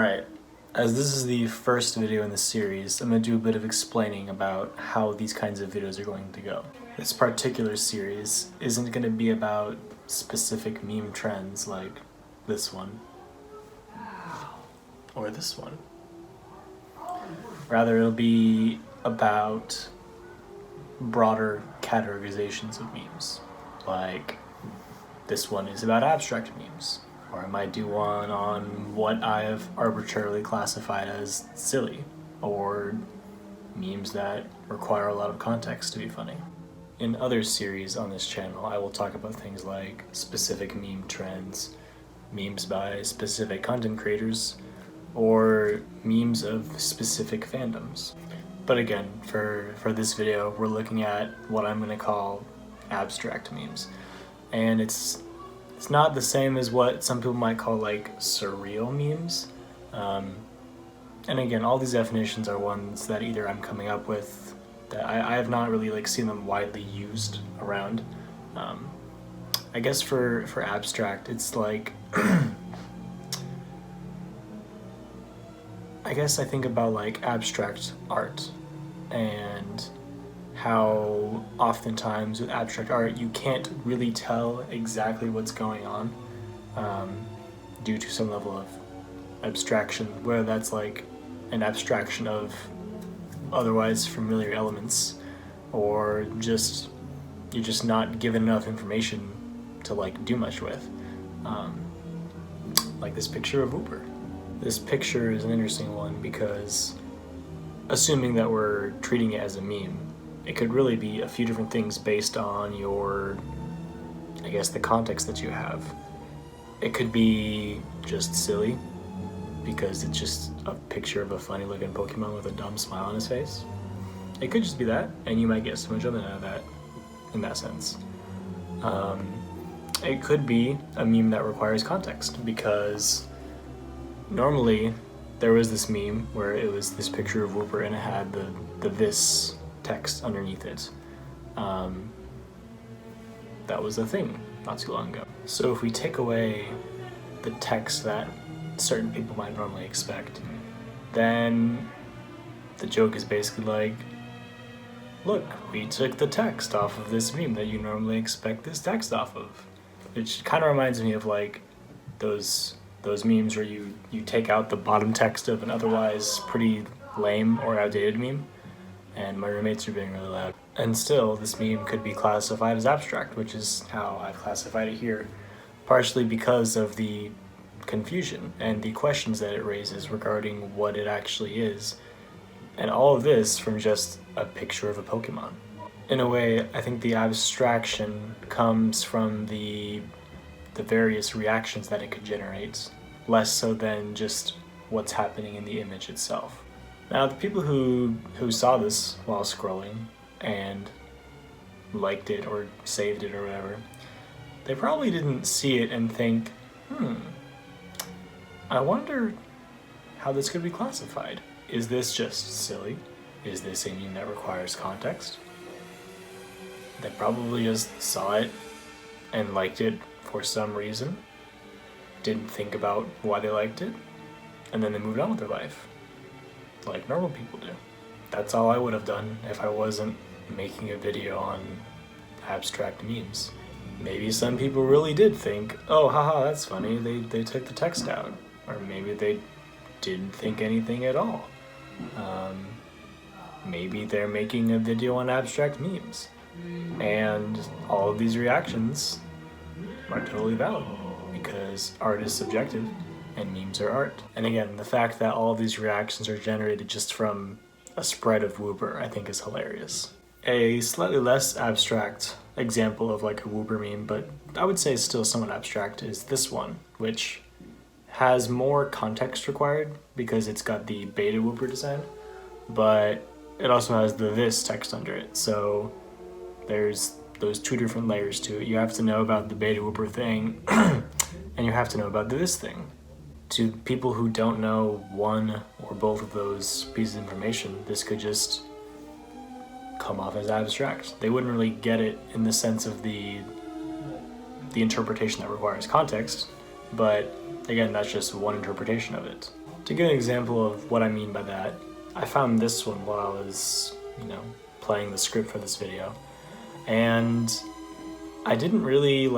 Alright, as this is the first video in this series, I'm going to do a bit of explaining about how these kinds of videos are going to go. This particular series isn't going to be about specific meme trends like this one, or this one. Rather, it'll be about broader categorizations of memes, like this one is about abstract memes. Or I might do one on what I have arbitrarily classified as silly, or memes that require a lot of context to be funny. In other series on this channel, I will talk about things like specific meme trends, memes by specific content creators, or memes of specific fandoms. But again, for this video, we're looking at what I'm going to call abstract memes. And it's not the same as what some people might call like surreal memes. And again, all these definitions are ones that either I'm coming up with, that I have not really like seen them widely used around. I guess for abstract, it's like, I guess I think about like abstract art and how oftentimes with abstract art you can't really tell exactly what's going on due to some level of abstraction, whether that's like an abstraction of otherwise familiar elements, or just you're just not given enough information to like do much with. Like this picture of Wooper. This picture is an interesting one because, assuming that we're treating it as a meme, it could really be a few different things based on your, I guess, the context that you have. It could be just silly, because it's just a picture of a funny looking Pokemon with a dumb smile on his face. It could just be that, and you might get so much other out of that in that sense. It could be a meme that requires context, because normally there was this meme where it was this picture of Wooper and it had the this text underneath it. That was a thing not too long ago. So if we take away the text that certain people might normally expect, then the joke is basically like, look, we took the text off of this meme that you normally expect this text off of. Which kind of reminds me of like those memes where you take out the bottom text of an otherwise pretty lame or outdated meme. And my roommates are being really loud. And still, this meme could be classified as abstract, which is how I've classified it here, partially because of the confusion and the questions that it raises regarding what it actually is. And all of this from just a picture of a Pokemon. In a way, I think the abstraction comes from the various reactions that it could generate, less so than just what's happening in the image itself. Now, the people who saw this while scrolling and liked it or saved it or whatever, they probably didn't see it and think, I wonder how this could be classified. Is this just silly? Is this a meme that requires context? They probably just saw it and liked it for some reason, didn't think about why they liked it, and then they moved on with their life, like normal people do. That's all I would have done if I wasn't making a video on abstract memes. Maybe some people really did think, oh haha, that's funny, they took the text out. Or maybe they didn't think anything at all. Maybe they're making a video on abstract memes. And all of these reactions are totally valid, because art is subjective and memes are art. And again, the fact that all of these reactions are generated just from a spread of Wooper, I think, is hilarious. A slightly less abstract example of like a Wooper meme, but I would say still somewhat abstract, is this one, which has more context required because it's got the beta Wooper design, but it also has the this text under it. So there's those two different layers to it. You have to know about the beta Wooper thing, and you have to know about the this thing. To people who don't know one or both of those pieces of information, this could just come off as abstract. They wouldn't really get it in the sense of the interpretation that requires context, but again, that's just one interpretation of it. To give an example of what I mean by that, I found this one while I was, playing the script for this video, and I didn't really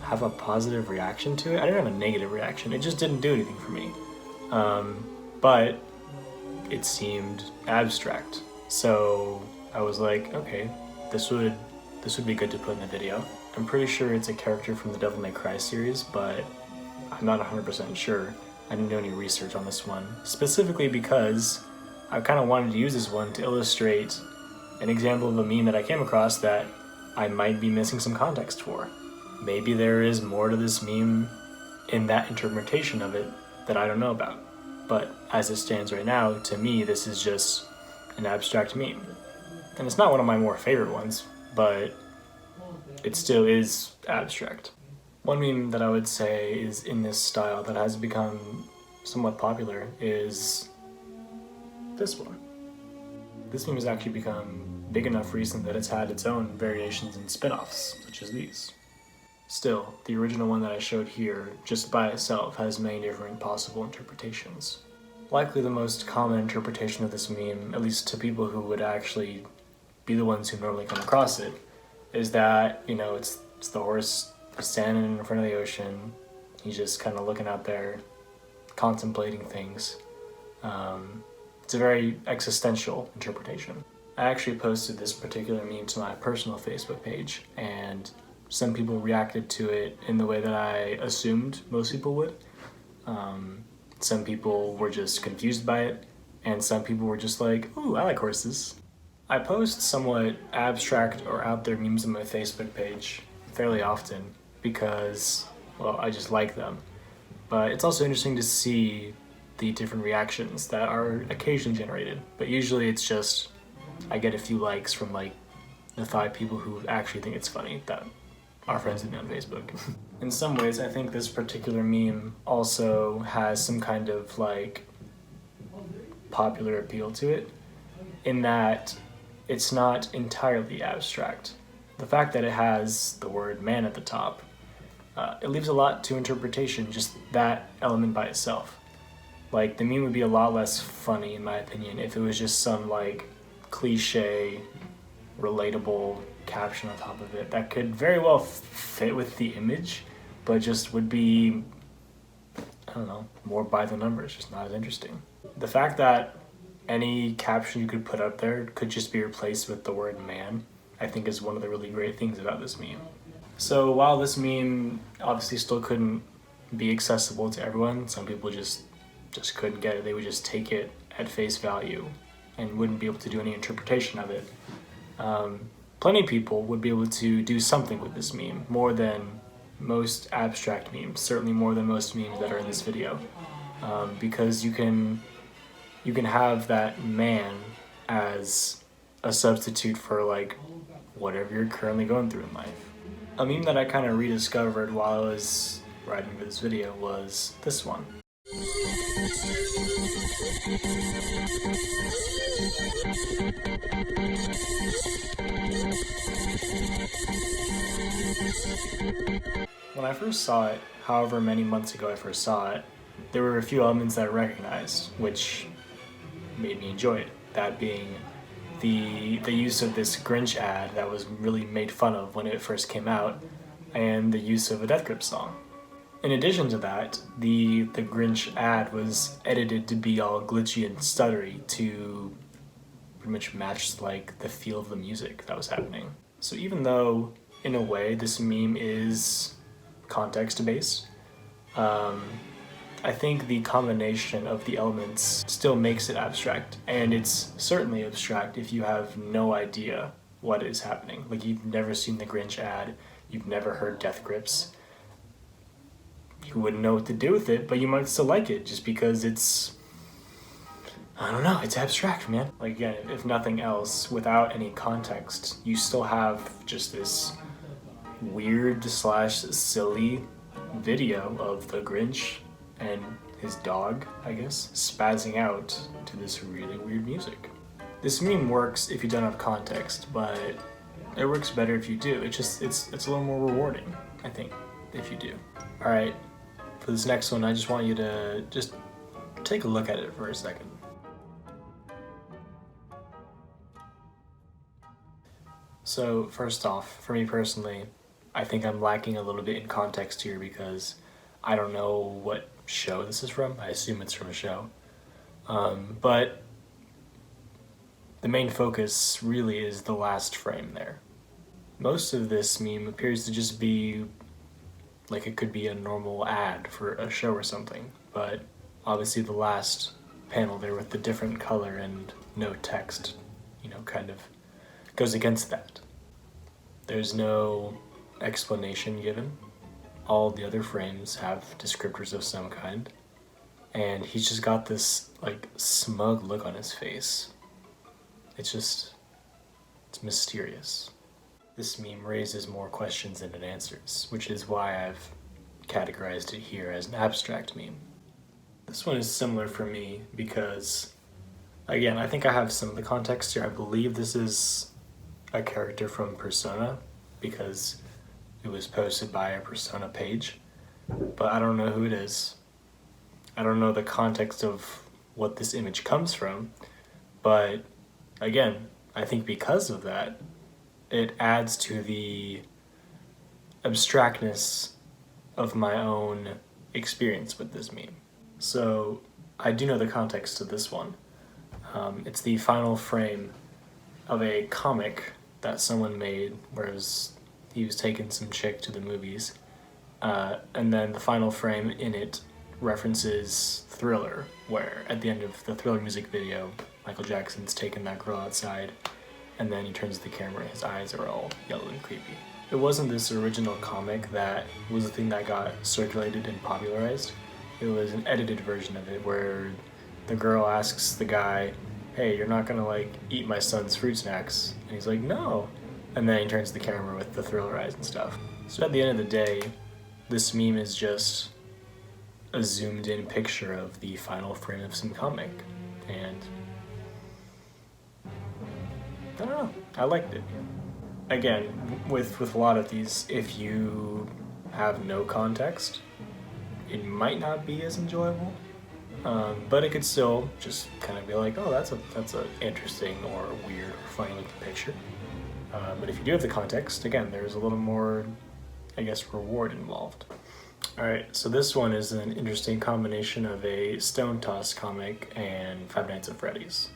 have a positive reaction to it. I didn't have a negative reaction. It just didn't do anything for me. But it seemed abstract. So I was like, okay, this would be good to put in the video. I'm pretty sure it's a character from the Devil May Cry series, but I'm not 100% sure. I didn't do any research on this one, specifically because I kind of wanted to use this one to illustrate an example of a meme that I came across that I might be missing some context for. Maybe there is more to this meme in that interpretation of it that I don't know about. But as it stands right now, to me, this is just an abstract meme. And it's not one of my more favorite ones, but it still is abstract. One meme that I would say is in this style that has become somewhat popular is this one. This meme has actually become big enough recently that it's had its own variations and spin-offs, such as these. Still, the original one that I showed here, just by itself, has many different possible interpretations. Likely the most common interpretation of this meme, at least to people who would actually be the ones who normally come across it, is that, it's the horse standing in front of the ocean. He's just kind of looking out there, contemplating things. It's a very existential interpretation. I actually posted this particular meme to my personal Facebook page, and some people reacted to it in the way that I assumed most people would. Some people were just confused by it, and some people were just like, ooh, I like horses. I post somewhat abstract or out there memes on my Facebook page fairly often because, well, I just like them. But it's also interesting to see the different reactions that are occasionally generated. But usually it's just, I get a few likes from the 5 people who actually think it's funny that are friends with me on Facebook. In some ways, I think this particular meme also has some kind of popular appeal to it, in that it's not entirely abstract. The fact that it has the word man at the top, it leaves a lot to interpretation, just that element by itself. The meme would be a lot less funny, in my opinion, if it was just some cliche, relatable caption on top of it that could very well fit with the image, but just would be, I don't know, more by the numbers, just not as interesting. The fact that any caption you could put up there could just be replaced with the word man, I think is one of the really great things about this meme. So while this meme obviously still couldn't be accessible to everyone, some people just couldn't get it. They would just take it at face value and wouldn't be able to do any interpretation of it. Plenty of people would be able to do something with this meme, more than most abstract memes, certainly more than most memes that are in this video, because you can have that man as a substitute for whatever you're currently going through in life. A meme that I kind of rediscovered while I was writing for this video was this one. When I first saw it, however many months ago I first saw it, there were a few elements that I recognized, which made me enjoy it. That being the use of this Grinch ad that was really made fun of when it first came out, and the use of a Death Grip song. In addition to that, the Grinch ad was edited to be all glitchy and stuttery to pretty much match the feel of the music that was happening. So even though, in a way, this meme is context-based, I think the combination of the elements still makes it abstract, and it's certainly abstract if you have no idea what is happening. You've never seen the Grinch ad, you've never heard Death Grips, you wouldn't know what to do with it, but you might still like it just because it's, I don't know, it's abstract, man. Again, if nothing else, without any context, you still have just this weird / silly video of the Grinch and his dog, I guess, spazzing out to this really weird music. This meme works if you don't have context, but it works better if you do. It's a little more rewarding, I think, if you do. Alright, for this next one, I just want you to just take a look at it for a second. So first off, for me personally, I think I'm lacking a little bit in context here because I don't know what show this is from. I assume it's from a show. But the main focus really is the last frame there. Most of this meme appears to just be like it could be a normal ad for a show or something, but obviously the last panel there with the different color and no text, kind of goes against that. There's no explanation given. All the other frames have descriptors of some kind, and he's just got this like smug look on his face. It's mysterious. This meme raises more questions than it answers, which is why I've categorized it here as an abstract meme. This one is similar for me because, again, I think I have some of the context here. I believe this is a character from Persona because it was posted by a Persona page, but I don't know who it is. I don't know the context of what this image comes from, but again, I think because of that, it adds to the abstractness of my own experience with this meme. So I do know the context of this one. It's the final frame of a comic that someone made, whereas he was taking some chick to the movies, and then the final frame in it references Thriller, where at the end of the Thriller music video, Michael Jackson's taking that girl outside, and then he turns to the camera and his eyes are all yellow and creepy. It wasn't this original comic that was the thing that got circulated and popularized. It was an edited version of it where the girl asks the guy, "Hey, you're not gonna eat my son's fruit snacks?" And he's like, "No." And then he turns to the camera with the Thriller eyes and stuff. So at the end of the day, this meme is just a zoomed in picture of the final frame of some comic. And I don't know, I liked it. Again, with a lot of these, if you have no context, it might not be as enjoyable, but it could still just kind of be like, oh, that's a interesting or weird or funny looking picture. But if you do have the context, again, there's a little more, I guess, reward involved. Alright, so this one is an interesting combination of a Stone Toss comic and Five Nights at Freddy's.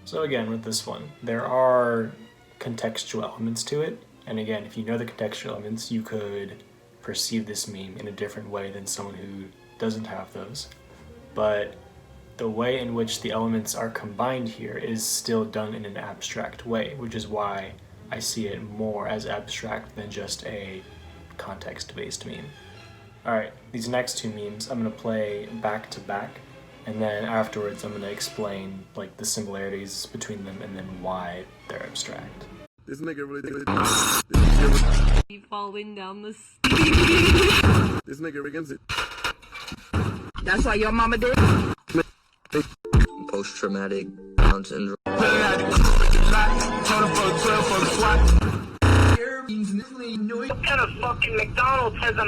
So again, with this one, there are contextual elements to it, and again, if you know the contextual elements, you could perceive this meme in a different way than someone who doesn't have those. But the way in which the elements are combined here is still done in an abstract way, which is why I see it more as abstract than just a context-based meme. Alright, these next two memes I'm going to play back to back, and then afterwards I'm going to explain the similarities between them and then why they're abstract. This nigga really falling down the This nigga against it. That's why your mama did. Post-traumatic Down syndrome. What kind of fucking McDonald's has a...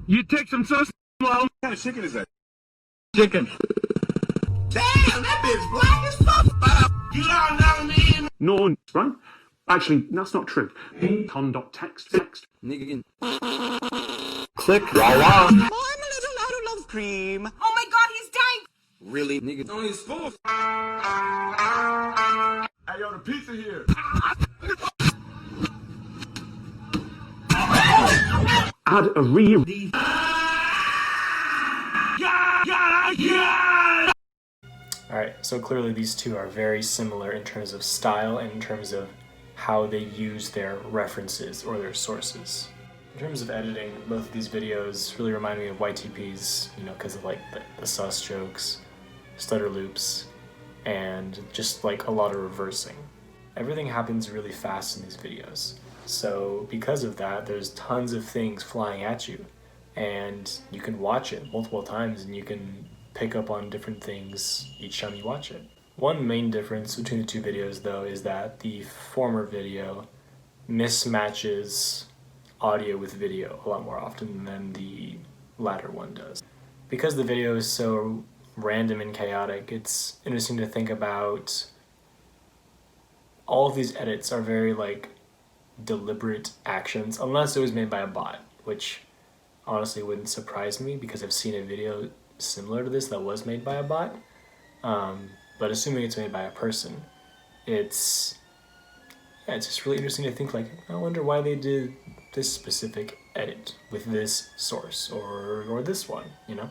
You take some sauce. What kind of chicken is that? Chicken. Damn, that bitch black as fuck. You don't know me. No, right? Actually, that's not true. Con.text. Nigga. Click. I'm a little out of cream. Oh my god, he's dying. Really? Nigga. On his spoon. Hey, yo, the pizza here. Add a real. Alright, so clearly these two are very similar in terms of style and in terms of how they use their references or their sources. In terms of editing, both of these videos really remind me of YTPs, because of the sus jokes, stutter loops, and just a lot of reversing. Everything happens really fast in these videos. So because of that, there's tons of things flying at you, and you can watch it multiple times and you can pick up on different things each time you watch it. One main difference between the two videos though is that the former video mismatches audio with video a lot more often than the latter one does. because the video is so random and chaotic, it's interesting to think about all of these edits are very like deliberate actions, unless it was made by a bot, which honestly wouldn't surprise me because I've seen a video similar to this that was made by a bot. But assuming it's made by a person, it's just really interesting to think, like, I wonder why they did this specific edit with this source or this one, you know?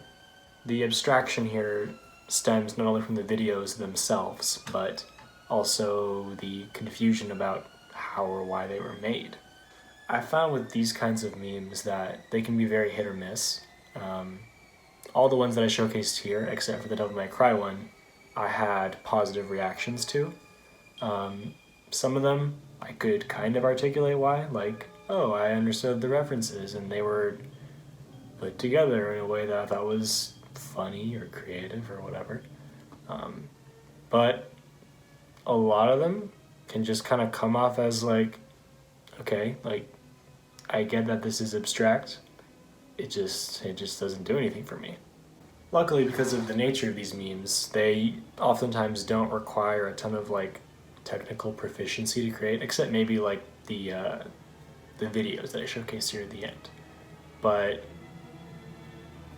The abstraction here stems not only from the videos themselves, but also the confusion about how or why they were made. I found with these kinds of memes that they can be very hit or miss. All the ones that I showcased here, except for the Devil May Cry one, I had positive reactions to. Some of them I could kind of articulate why, like, oh, I understood the references and they were put together in a way that I thought was funny or creative or whatever. But a lot of them can just kind of come off as like, okay, like, I get that this is abstract, it just doesn't do anything for me. Luckily, because of the nature of these memes, they oftentimes don't require a ton of like technical proficiency to create, except maybe like the videos that I showcased here at the end. But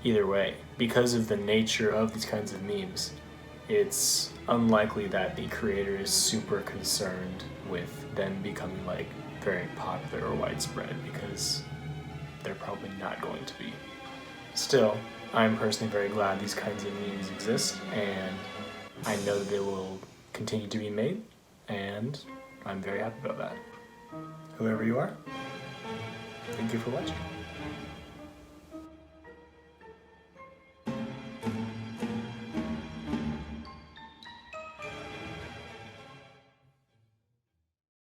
either way, because of the nature of these kinds of memes, it's unlikely that the creator is super concerned with them becoming like very popular or widespread, because they're probably not going to be. Still, I'm personally very glad these kinds of memes exist, and I know that they will continue to be made, and I'm very happy about that. Whoever you are, thank you for watching.